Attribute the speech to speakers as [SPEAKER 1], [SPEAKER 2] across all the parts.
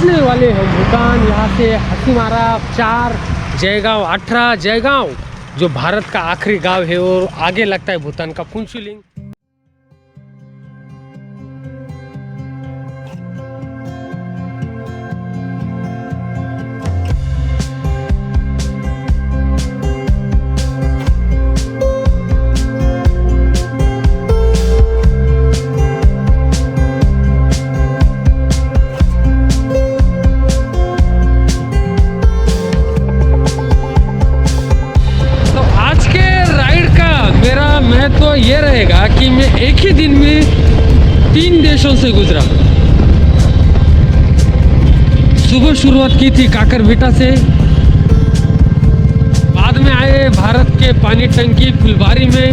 [SPEAKER 1] पहुंचने वाले हैं भूटान। यहाँ से हाथीमारा 4, जयगांव 18, जयगांव जो भारत का आखिरी गांव है और आगे लगता है भूटान का फुनचुलिंग। तो ये रहेगा कि मैं एक ही दिन में 3 देशों से गुजरा। सुबह शुरुआत की थी काकरबिटा से, बाद में आए भारत के पानी टंकी फुलबारी में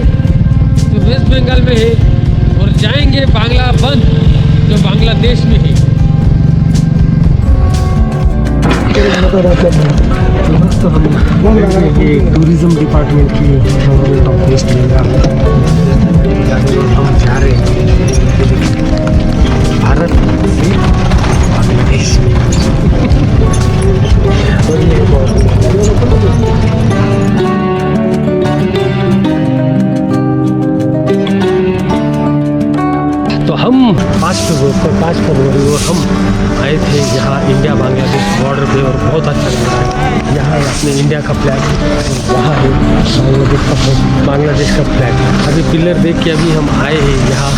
[SPEAKER 1] जो वेस्ट बंगाल में है, और जाएंगे बांग्ला बंद जो बांग्लादेश में है। तो हम टूरिज्म डिपार्टमेंट की टॉप लिस्ट हम जा रहे हैं भारत से बांग्लादेश में। तो हम 5 फरवरी और हम आए थे यहाँ इंडिया बांग्लादेश बॉर्डर पे, और बहुत अच्छा लग रहा है। यहाँ है अपने इंडिया का फ्लैग, वहाँ है बांग्लादेश का फ्लैग। अभी पिलर देख के अभी हम आए हैं यहाँ,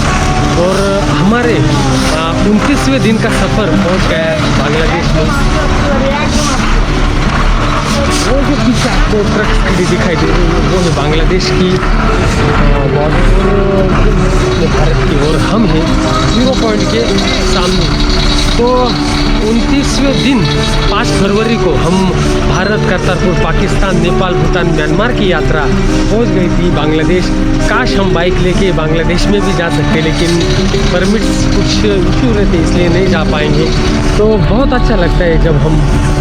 [SPEAKER 1] और हमारे 29वें दिन का सफ़र पहुँच गया है बांग्लादेश में। वो जो पीछे आपको ट्रक खड़ी दिखाई दे रही है वो है बांग्लादेश की बॉर्डर भारत की, और हम हैं 0 पॉइंट के सामने। तो 29वें दिन 5 फरवरी को हम भारत, करतारपुर, पाकिस्तान, नेपाल, भूटान, म्यांमार की यात्रा पहुंच गई थी बांग्लादेश। काश हम बाइक लेके बांग्लादेश में भी जा सकते, लेकिन परमिट्स कुछ इशू रहते इसलिए नहीं जा पाएंगे। तो बहुत अच्छा लगता है जब हम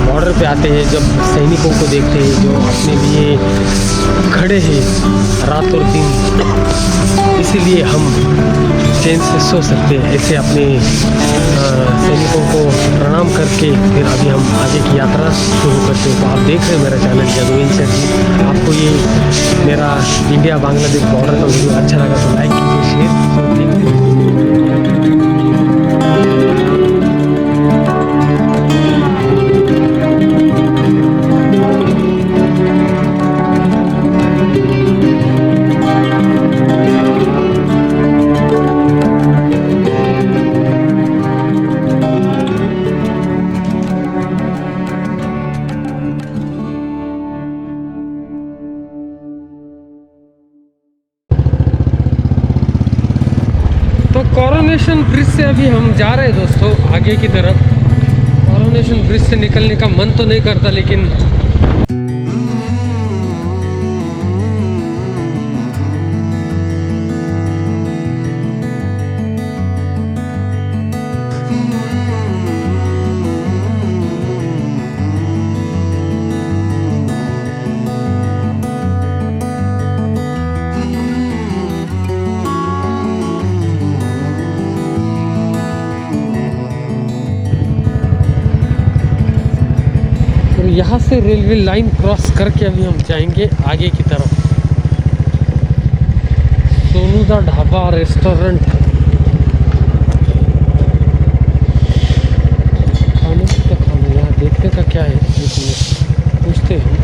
[SPEAKER 1] बॉर्डर पे आते हैं, जब सैनिकों को देखते हैं जो अपने लिए खड़े हैं रात और दिन, इसीलिए हम चैन से सो सकते हैं। ऐसे अपने सैनिकों को प्रणाम करके फिर अभी हम आगे की यात्रा शुरू करते हैं। तो आप देख रहे हैं मेरा चैनल जगवीन सर जी। आपको ये मेरा इंडिया बांग्लादेश बॉर्डर का वीडियो अच्छा लगा तो लाइक कीजिए, शेयर कीजिए। कोरोनेशन ब्रिज से अभी हम जा रहे हैं दोस्तों आगे की तरफ। कोरोनेशन ब्रिज से निकलने का मन तो नहीं करता, लेकिन यहाँ से रेलवे लाइन क्रॉस करके अभी हम जाएंगे आगे की तरफ। सोनूदा ढाबा रेस्टोरेंट, खाने का खाना यहाँ देखने का क्या है पूछते हैं।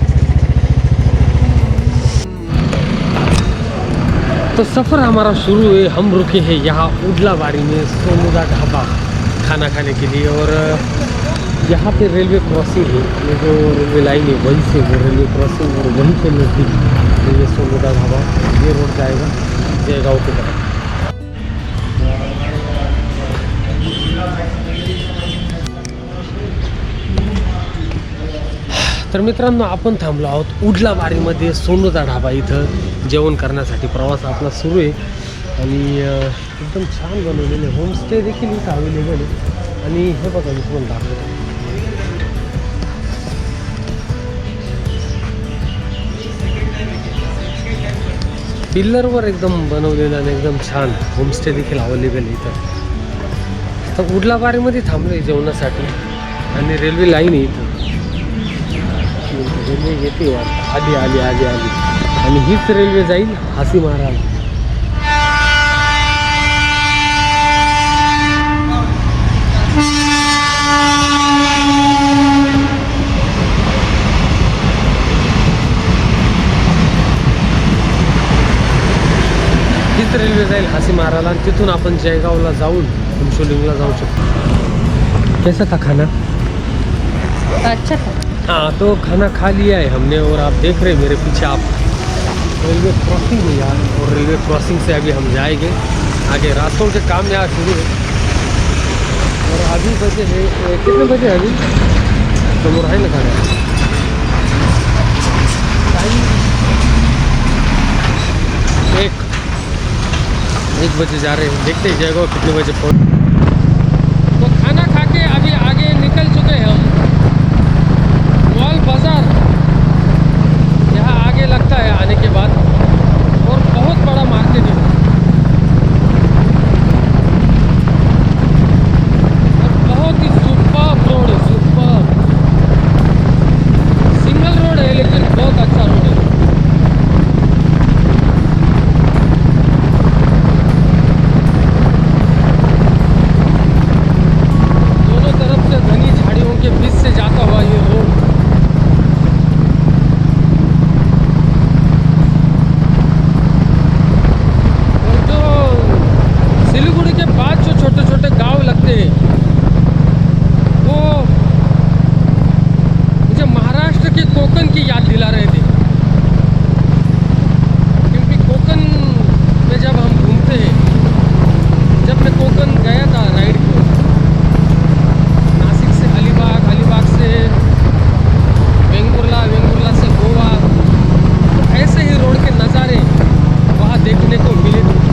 [SPEAKER 1] तो सफ़र हमारा शुरू है। हम रुके हैं यहाँ उडलाबारी में सोनूदा ढाबा खाना खाने के लिए, और यहाँ पे रेलवे क्रॉसिंग है। ये जो रेलवे लाइन है वहीं से वो रेलवे क्रॉसिंग, और वहीं पे नज़दीक ये सोनूदा ढाबा, ये रोड जाएगा जयगांव की तरफ। तर मित्रांनो, आपण थांबलो आहोत उडलाबारीमध्ये सोनूदा ढाबा इथं जेवण करण्यासाठी प्रवास आपला सुरू आहे। आणि एकदम छान बनवलेले होमस्टे देखील इथं अवेलेबल आहे। आणि हे बघा मी तुम्हाला दाखवतो, पिल्लरवर एकदम बनवलेलं आणि एकदम छान होमस्टे देखील अवेलेबल आहे इथं। तर उडलाबारीमध्ये थांबलो आहे जेवणासाठी। आणि रेल्वे लाईन आहे इथं. रेल्वे येते आली आली आली आली आणि हीच रेल्वे जाईल हासीमाराला. हीच रेल्वे जाईल हासीमाराला आणि तिथून आपण जयगावला जाऊन हुमशोलिंगला जाऊ शकतो. कैसा था खाना?
[SPEAKER 2] अच्छा था.
[SPEAKER 1] हाँ, तो खाना खा लिया है हमने और आप देख रहे हैं मेरे पीछे आप रेलवे क्रॉसिंग है यार. और रेलवे क्रॉसिंग से अभी हम जाएंगे आगे. रास्तों के काम यहाँ शुरू है और अभी बजे है कितने बजे अभी समोर है ना खाना टाइम 1 बजे जा रहे हैं. देखते हैं जयगांव कितने बजे पहुँच. तो खाना खा के अभी आगे निकल चुके हैं हम. मॉल बाज़ार यहाँ आगे लगता है आने के बाद और बहुत बड़ा मार्केट है और बहुत ही सुपर रोड है. सुपर सिंगल रोड है लेकिन बहुत अच्छा रोड है. दोनों तरफ से घनी झाड़ियों के बीच से जाता हुआ ये रोड. सिलीगुड़ी के बाद जो छोटे छोटे गांव लगते हैं वो मुझे महाराष्ट्र के कोकण की याद दिला रहे थे. क्योंकि कोकण में जब हम घूमते हैं, जब मैं कोकण गया था राइड को, नासिक से अलीबाग, अलीबाग से वेंगुर्ला, वेंगुर्ला से गोवा, तो ऐसे ही रोड के नज़ारे वहाँ देखने को मिले थे.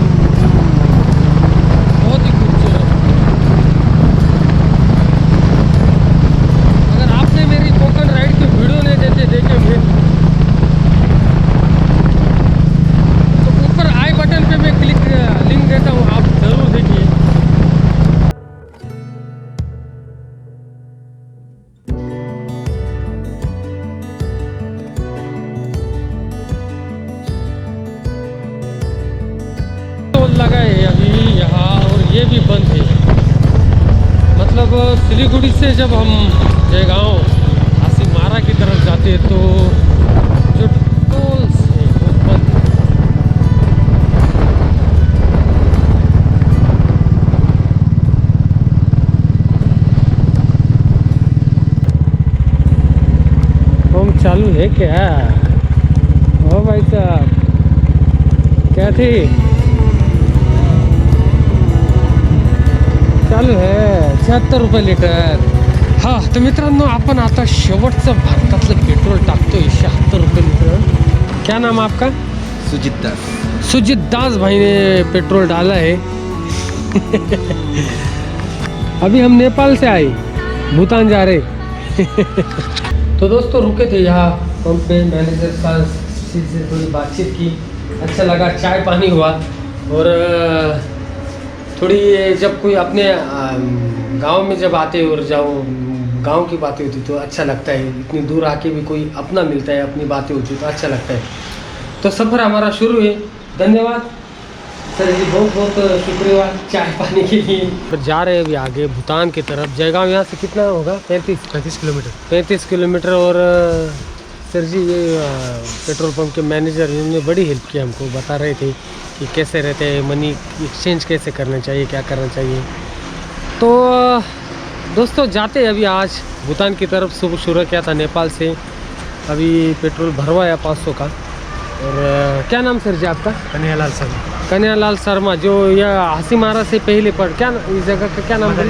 [SPEAKER 1] बहुत ही खूबसूरत. अगर आपने मेरी कोकण राइड की वीडियो नहीं देखे हुए तो ऊपर आई बटन पे मैं लिंक देता हूँ, आप ज़रूर देखिए. टोल लगा है अभी यहाँ और ये भी बंद है. मतलब सिलीगुड़ी से जब हम जयगांव हासीमारा की तरफ जाते हैं तो जो टोल्स है वो बंद है. होम चालू है क्या? ओ भाई साहब क्या थी चालू है 76 रुपये लिटर. हां, तर मित्रांनो आपण आता शेवटचं भारतातलं पेट्रोल टाकतोय 76 रुपये लिटर. क्या नाम आपका?
[SPEAKER 3] सुजीत दास.
[SPEAKER 1] सुजीत दास भाई ने पेट्रोल डाला है. अभी हम नेपाल से आए, भूटान जा रहे. तो दोस्तों रुके थे यहाँ पंप पे, मैनेजर से थोड़ी बातचीत की, अच्छा लगा, चाय पानी हुआ. और थोड़ी जब कोई अपने गांव में जब आते और जाओ गांव की बातें होती तो अच्छा लगता है. इतनी दूर आके भी कोई अपना मिलता है, अपनी बातें होती तो अच्छा लगता है. तो सफ़र हमारा शुरू है. धन्यवाद सर जी, बहुत बहुत शुक्रिया चाय पानी के लिए. जा रहे हैं अभी आगे भूटान की तरफ. जयगांव यहाँ से कितना होगा? 35 किलोमीटर. 35 किलोमीटर. और सर जी ये पेट्रोल पंप के मैनेजर, इन्होंने बड़ी हेल्प की हमको, बता रहे थे कि कैसे रहते हैं, मनी एक्सचेंज कैसे करना चाहिए, क्या करना चाहिए. तो दोस्तों जाते अभी आज भूटान की तरफ. सुबह शुरू किया था नेपाल से, अभी पेट्रोल भरवाया 500 का. और क्या नाम सर जी आपका?
[SPEAKER 3] कन्हैयालाल शर्मा.
[SPEAKER 1] कन्हैयालाल शर्मा, जो यह हासीमारा से पहले पर क्या इस जगह का क्या नाम है?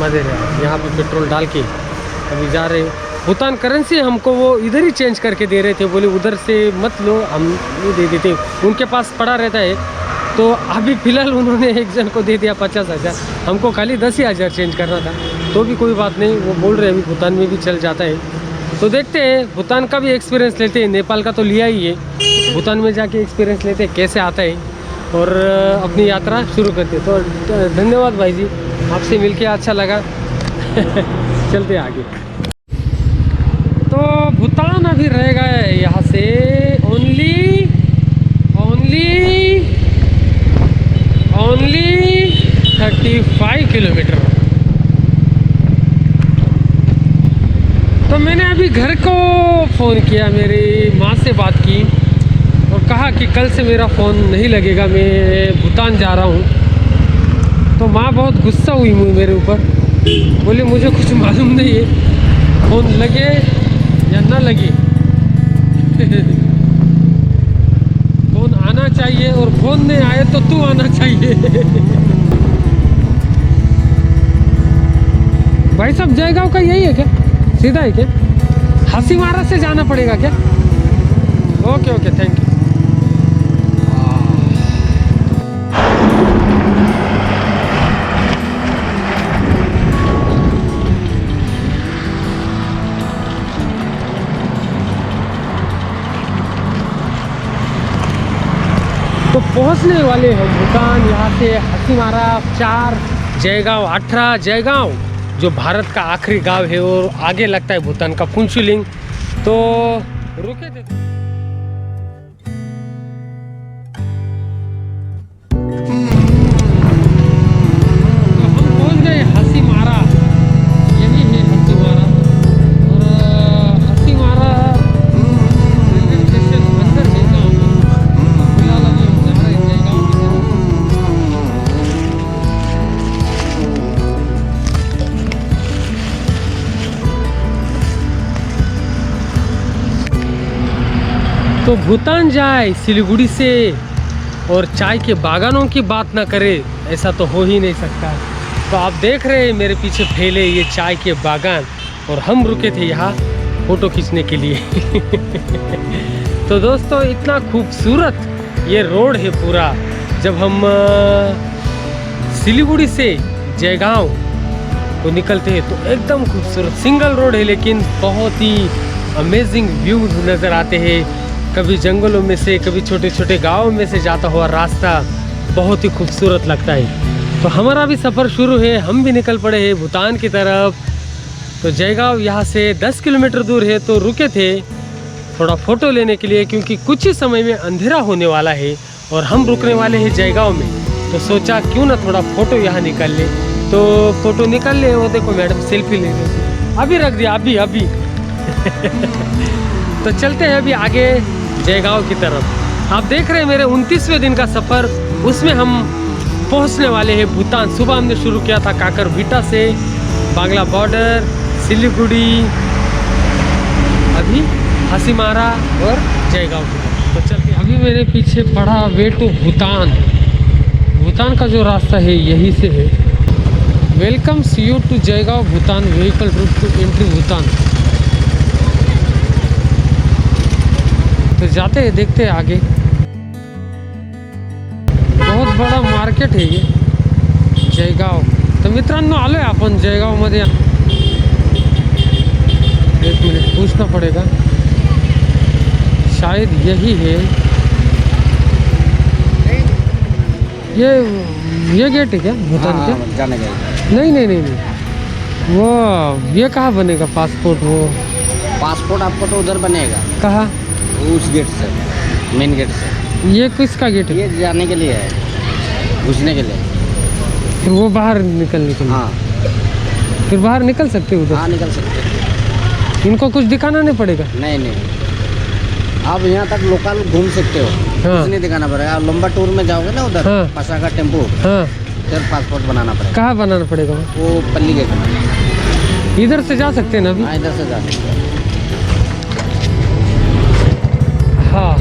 [SPEAKER 1] मदेरिया. यहाँ पे पेट्रोल डाल के अभी जा रहे. भूटान करेंसी हमको वो इधर ही चेंज करके दे रहे थे, बोले उधर से मत लो, हम ये दे देते, उनके पास पड़ा रहता है. तो अभी फ़िलहाल उन्होंने एक जन को दे दिया 50,000, हमको खाली 10,000 चेंज करना था. तो भी कोई बात नहीं, वो बोल रहे हैं अभी भूटान में भी चल जाता है. तो देखते हैं, भूटान का भी एक्सपीरियंस लेते हैं. नेपाल का तो लिया ही है, भूटान में जाके एक्सपीरियंस लेते हैं कैसे आता है और अपनी यात्रा शुरू करते हैं. तो धन्यवाद भाई जी, आपसे मिलके अच्छा लगा. चलते आगे। तो भूटान अभी रह गए यहाँ से ओनली 35 किलोमीटर। तो मैंने अभी घर को फ़ोन किया, मेरी माँ से बात की और कहा कि कल से मेरा फ़ोन नहीं लगेगा, मैं भूटान जा रहा हूँ। तो माँ बहुत गुस्सा हुई मेरे ऊपर, बोले मुझे कुछ मालूम नहीं है, फ़ोन लगे या ना लगे फ़ोन आना चाहिए और फ़ोन नहीं आए तो तू आना चाहिए। भाई साहब जयगांव का यही है क्या, सीधा है क्या? हासीमारा से जाना पड़ेगा क्या? Okay okay, thank you. तो पहुंचने वाले हैं भूटान। यहाँ से हासीमारा 4, जयगांव 18। जयगांव जो भारत का आखिरी गांव है और आगे लगता है भूटान का फुनचुलिंग। तो रुके थे। तो हम पहुंच गए हासीमारा, यही है हासीमारा। और हासीमारा रेलवे स्टेशन अंदर है गाँव में। फिलहाल अभी हम जा रहे हैं जयगांव की तरफ। तो भूटान जाए सिलीगुड़ी से और चाय के बागानों की बात ना करे, ऐसा तो हो ही नहीं सकता। तो आप देख रहे हैं मेरे पीछे फैले ये चाय के बागान, और हम रुके थे यहाँ फ़ोटो खींचने के लिए। तो दोस्तों इतना खूबसूरत ये रोड है पूरा। जब हम सिलीगुड़ी से जयगांव को निकलते हैं तो एकदम खूबसूरत सिंगल रोड है, लेकिन बहुत ही अमेजिंग व्यू नज़र आते हैं। कभी जंगलों में से, कभी छोटे छोटे गाँव में से जाता हुआ रास्ता बहुत ही खूबसूरत लगता है। तो हमारा भी सफ़र शुरू है, हम भी निकल पड़े हैं भूटान की तरफ। तो जयगांव यहाँ से 10 किलोमीटर दूर है। तो रुके थे थोड़ा फ़ोटो लेने के लिए, क्योंकि कुछ ही समय में अंधेरा होने वाला है और हम रुकने वाले हैं जयगांव में। तो सोचा क्यों ना थोड़ा फ़ोटो यहाँ निकाल ले। तो फ़ोटो निकाल ले। वो देखो मैडम सेल्फी ले रही, अभी रख दिया, अभी। तो चलते हैं अभी आगे जयगांव की तरफ। आप देख रहे हैं मेरे 29वें दिन का सफ़र, उसमें हम पहुंचने वाले हैं भूटान। सुबह हमने शुरू किया था काकरविटा से, बांग्ला बॉर्डर, सिलीगुड़ी, अभी हासीमारा और जयगांव की तरफ। तो चलते अभी मेरे पीछे पड़ा वे टू भूटान। भूटान का जो रास्ता है यही से है। Welcomes you to Jaigaon Bhutan, vehicle route to entry Bhutan. तो जाते हैं, देखते हैं आगे। बहुत बड़ा मार्केट है ये जयगांव। तर मित्रांनो आलोय आपण जयगांवमध्ये। एक मिनट पूछना पड़ेगा, शायद यही है। ये गेट है क्या भूटान के?
[SPEAKER 3] जाने का
[SPEAKER 1] नहीं, वो ये कहाँ बनेगा पासपोर्ट? वो
[SPEAKER 3] पासपोर्ट आपको तो उधर बनेगा।
[SPEAKER 1] कहाँ?
[SPEAKER 3] उस गेट से, मेन गेट से।
[SPEAKER 1] ये किसका गेट है?
[SPEAKER 3] ये जाने के लिए है, घुसने के लिए।
[SPEAKER 1] फिर वो बाहर निकलने के लिए?
[SPEAKER 3] हाँ,
[SPEAKER 1] फिर बाहर निकल सकते हो उधर?
[SPEAKER 3] हाँ निकल सकते हैं।
[SPEAKER 1] इनको कुछ दिखाना नहीं पड़ेगा?
[SPEAKER 3] नहीं, आप यहाँ तक लोकल घूम सकते हो।
[SPEAKER 1] हाँ।
[SPEAKER 3] कुछ नहीं दिखाना पड़ेगा। आप लंबा टूर में जाओगे ना उधर,
[SPEAKER 1] हाँ।
[SPEAKER 3] पासा का टेम्पो,
[SPEAKER 1] हाँ।
[SPEAKER 3] फिर पासपोर्ट बनाना पड़ेगा।
[SPEAKER 1] कहाँ बनाना पड़ेगा?
[SPEAKER 3] वो पल्ली गेट में।
[SPEAKER 1] इधर से जा सकते हैं ना अभी?
[SPEAKER 3] हाँ, इधर से जा सकते हैं।
[SPEAKER 1] हाँ,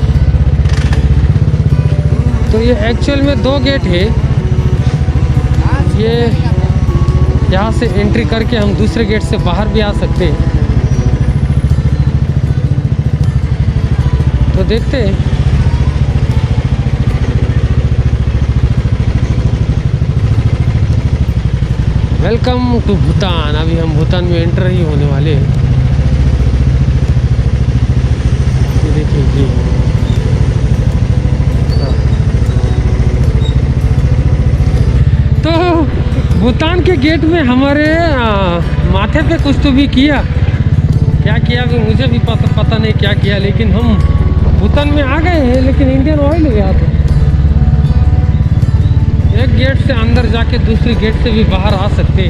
[SPEAKER 1] तो ये एक्चुअल में 2 गेट है। ये यहाँ से एंट्री करके हम दूसरे गेट से बाहर भी आ सकते हैं। तो देखते हैं। Welcome to Bhutan. अभी हम भूटान में एंटर ही होने वाले हैं। ये देखिए जी। तो भूटान के गेट में हमारे माथे पे कुछ तो भी किया, क्या किया अभी मुझे भी पता नहीं क्या किया, लेकिन हम भूटान में आ गए हैं। लेकिन इंडियन ऑयल है यहाँ पे, एक गेट से अंदर जाके दुसरी गेट से भी बाहेर आ सकते.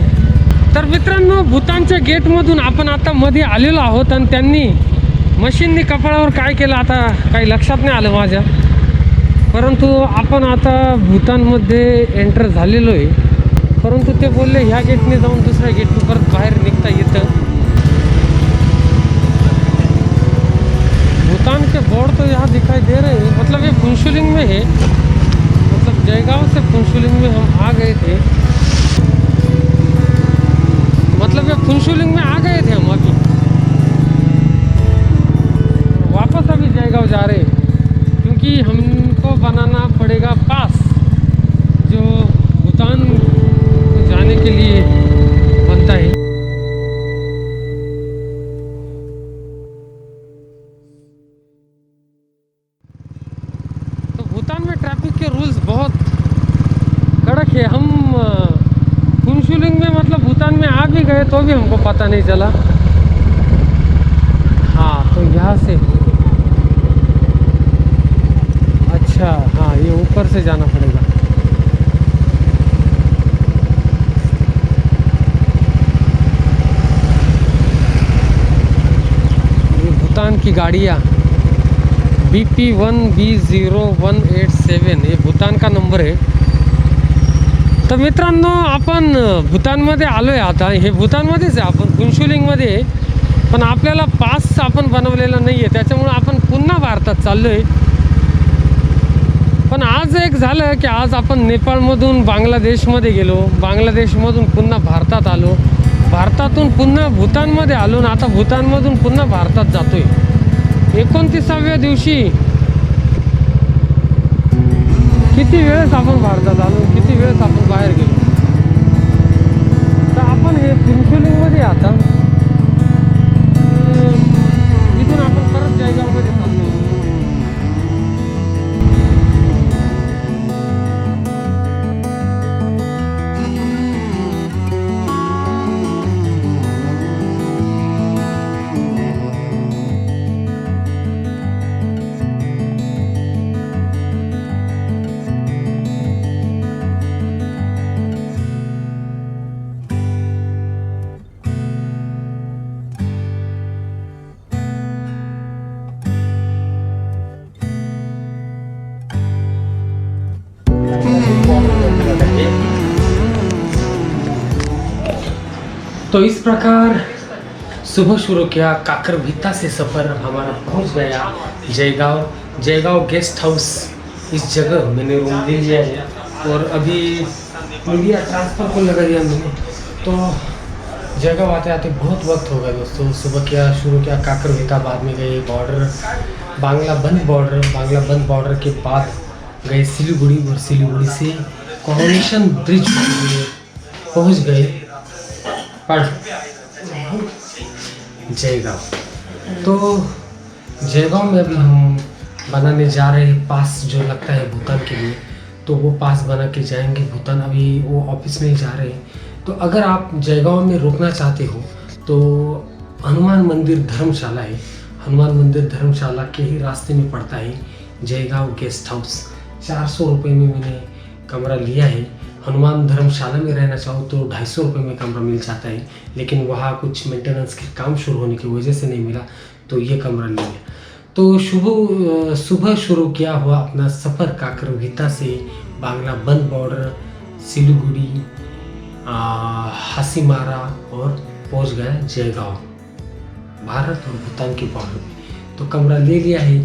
[SPEAKER 1] तर मित्रांनो, भूतानच्या गेटमधून आपण आता मध्ये आलेलो आहोत आणि त्यांनी मशीननी कपाळावर काय केलं आता काही लक्षात नाही आलं माझ्या, परंतु आपण आता भूतानमध्ये एंटर झालेलो आहे. परंतु ते बोलले ह्या गेटने जाऊन दुसऱ्या गेटने परत बाहेर निघता येतं. भूटान के बोर्ड तो यहाँ दिखाई दे रहे हैं, मतलब ये फुनशुलिंग में है, मतलब जयगांव से फुनशुलिंग में हम आ गए थे, मतलब ये फुनशुलिंग में आ गए थे हम अभी, वापस अभी जयगांव जा रहे हैं क्योंकि हमको बनाना पड़ेगा पास जो भूटान को जाने के लिए बनता है. तो भूटान में ट्रैफिक के रूल्स बहुत कड़क है. हम फुनशुलिंग में मतलब भूटान में आ भी गए तो भी हमको पता नहीं चला. हाँ, तो यहाँ से अच्छा, हाँ ये ऊपर से जाना पड़ेगा. ये भूटान की गाड़ियाँ BP1B0187 हे भूटान का नंबर आहे. तर मित्रांनो, आपण भूतानमध्ये आलो आहे आता. हे भूतानमध्येच आहे, आपण फुनशुलिंगमध्ये आहे, पण आपल्याला पास आपण बनवलेला नाही आहे, त्याच्यामुळं आपण पुन्हा भारतात चाललो आहे. पण आज एक झालं की आज आपण नेपाळमधून बांगलादेशमध्ये गेलो, बांगलादेशमधून पुन्हा भारतात आलो, भारतातून पुन्हा भूतानमध्ये आलो आणि आता भूतानमधून पुन्हा भारतात जातो आहे. 29व्या दिवशी किती वेळेस आपण भारतात आलो, किती वेळेस आपण बाहेर गेलो. तर आपण हे फुनशुलिंगमध्ये आता इथून आपण परत जयगावमध्ये चाललो. तो इस प्रकार सुबह शुरू किया, काकरभिता से सफ़र हमारा पहुंच गया जयगांव गेस्ट हाउस. इस जगह मैंने रूम ले लिया है और अभी मीडिया ट्रांसफ़र को लगा दिया मैंने. तो जयगांव आते आते बहुत वक्त हो गया दोस्तों. सुबह शुरू किया काकरभिता, बाद में गए बॉर्डर, बांग्ला बंद बॉर्डर के बाद गए सिलीगुड़ी और सिलीगुड़ी से कोरोनेशन ब्रिज पहुंच गए पर जयगांव. तो जयगांव में अभी हम बनाने जा रहे हैं पास जो लगता है भूटान के लिए, तो वो पास बना के जाएंगे भूटान. अभी वो ऑफिस में ही जा रहे हैं. तो अगर आप जयगांव में रुकना चाहते हो तो हनुमान मंदिर धर्मशाला है, हनुमान मंदिर धर्मशाला के ही रास्ते में पड़ता है जयगांव गेस्ट हाउस. 400 रुपये में मैंने कमरा लिया है. हनुमान धर्मशाला में रहना चाहो तो 250 रुपये में कमरा मिल जाता है, लेकिन वहाँ कुछ मेंटेनेंस के काम शुरू होने की वजह से नहीं मिला, तो ये कमरा लिया. तो सुबह शुरू किया हुआ अपना सफ़र काकरभिता से बांग्ला बंद बॉर्डर, सिलीगुड़ी, हासीमारा और पहुंच गया जयगांव, भारत और भूटान के बॉर्डर में. तो कमरा ले लिया है.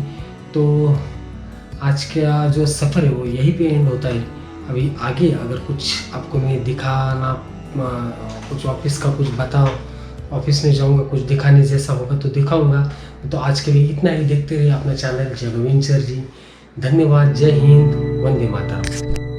[SPEAKER 1] तो आज का जो सफ़र है वो यहीं पे एंड होता है. अभी आगे अगर कुछ आपको मैं दिखाना, कुछ ऑफिस का कुछ बताओ, ऑफिस में जाऊंगा, कुछ दिखाने जैसा होगा तो दिखाऊंगा. तो आज के लिए इतना ही. देखते रहिए अपना चैनल जगवेंचर जी. धन्यवाद. जय हिंद. वंदे मातरम.